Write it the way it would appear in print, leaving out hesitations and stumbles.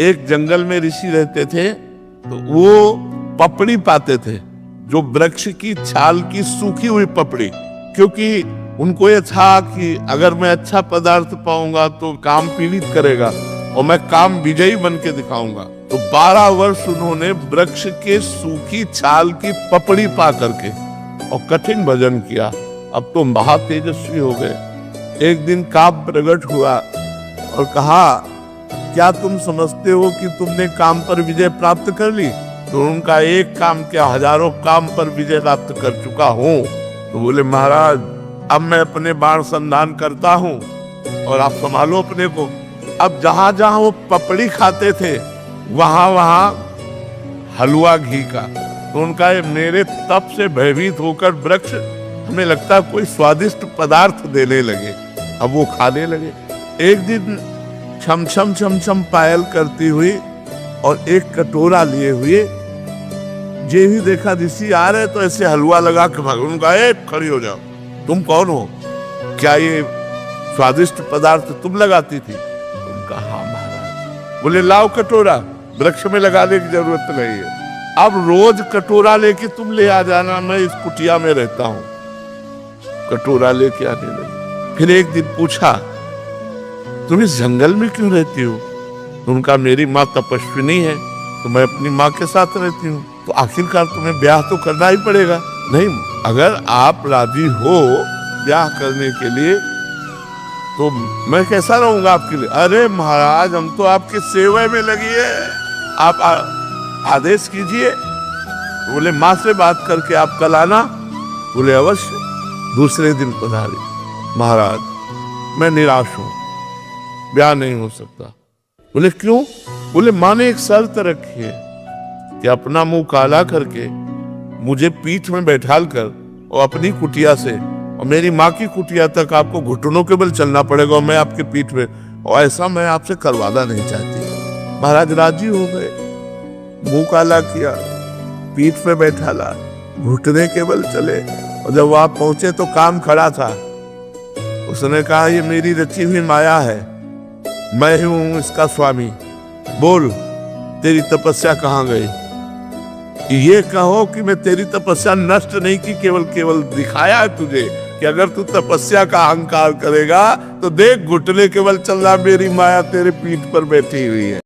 एक जंगल में ऋषि रहते थे, तो वो पपड़ी पाते थे, जो वृक्ष की छाल की सूखी हुई पपड़ी, क्योंकि उनको ये था कि अगर मैं अच्छा पदार्थ पाऊंगा तो काम पीड़ित करेगा और मैं काम विजयी बन के दिखाऊंगा। तो 12 वर्ष उन्होंने वृक्ष के सूखी छाल की पपड़ी पा करके और कठिन भजन किया। अब तो महातेजस्वी हो गए। एक दिन काम प्रकट हुआ और कहा, क्या तुम समझते हो कि तुमने काम पर विजय प्राप्त कर ली? तो उनका एक काम क्या, हजारों काम पर विजय प्राप्त कर चुका हूँ। तो बोले, महाराज अब मैं अपने बाण संधान करता हूँ और आप संभालो अपने को। अब जहां जहां वो पपड़ी खाते थे वहां वहां हलवा घी का। तो उनका मेरे तप से भयभीत होकर वृक्ष हमें लगता है कोई स्वादिष्ट पदार्थ देने लगे। अब वो खाने लगे। एक दिन छम छम छम छम पायल करती हुई और एक कटोरा लिए हुए जे ही देखा ऋषि आ रहे तो ऐसे हलवा लगा के भाग। उनका, खड़ी हो जाओ, तुम कौन हो? क्या ये स्वादिष्ट पदार्थ तुम लगाती थी? उनका, हाँ महाराज। बोले, लाओ कटोरा, वृक्ष में लगाने की जरूरत नहीं है। अब रोज कटोरा लेके तुम ले आ जाना, मैं इस कुटिया में रहता हूं। कटोरा लेके आने लगे। फिर एक दिन पूछा, तुम इस जंगल में क्यों रहती हो? तो उनका, मेरी माँ तपस्विनी है तो मैं अपनी माँ के साथ रहती हूँ। तो आखिरकार तुम्हें ब्याह तो करना ही पड़ेगा। नहीं, अगर आप राजी हो ब्याह करने के लिए तो मैं कैसा रहूंगा आपके लिए? अरे महाराज, हम तो आपके सेवा में लगी है, आप आदेश कीजिए। बोले, माँ से बात करके आप कल आना। बोले, अवश्य। दूसरे दिन पधारे। महाराज मैं निराश हूं, ब्याह नहीं हो सकता। बोले, क्यों? बोले, माँ ने एक शर्त रखी है कि अपना मुंह काला करके मुझे पीठ में बैठाल कर और अपनी कुटिया से और मेरी माँ की कुटिया तक आपको घुटनों के बल चलना पड़ेगा और मैं आपके पीठ में, और ऐसा मैं आपसे करवाना नहीं चाहती। महाराज राजी हो गए, मुंह काला किया, पीठ में बैठाला, घुटने के बल चले। और जब वहां पहुंचे तो काम खड़ा था। उसने कहा, ये मेरी रची हुई माया है, मैं ही हूं इसका स्वामी। बोल, तेरी तपस्या कहाँ गई? ये कहो कि मैं तेरी तपस्या नष्ट नहीं की, केवल दिखाया है तुझे कि अगर तू तपस्या का अहंकार करेगा तो देख, घुटने के बल चल रहा, मेरी माया तेरे पीठ पर बैठी हुई है।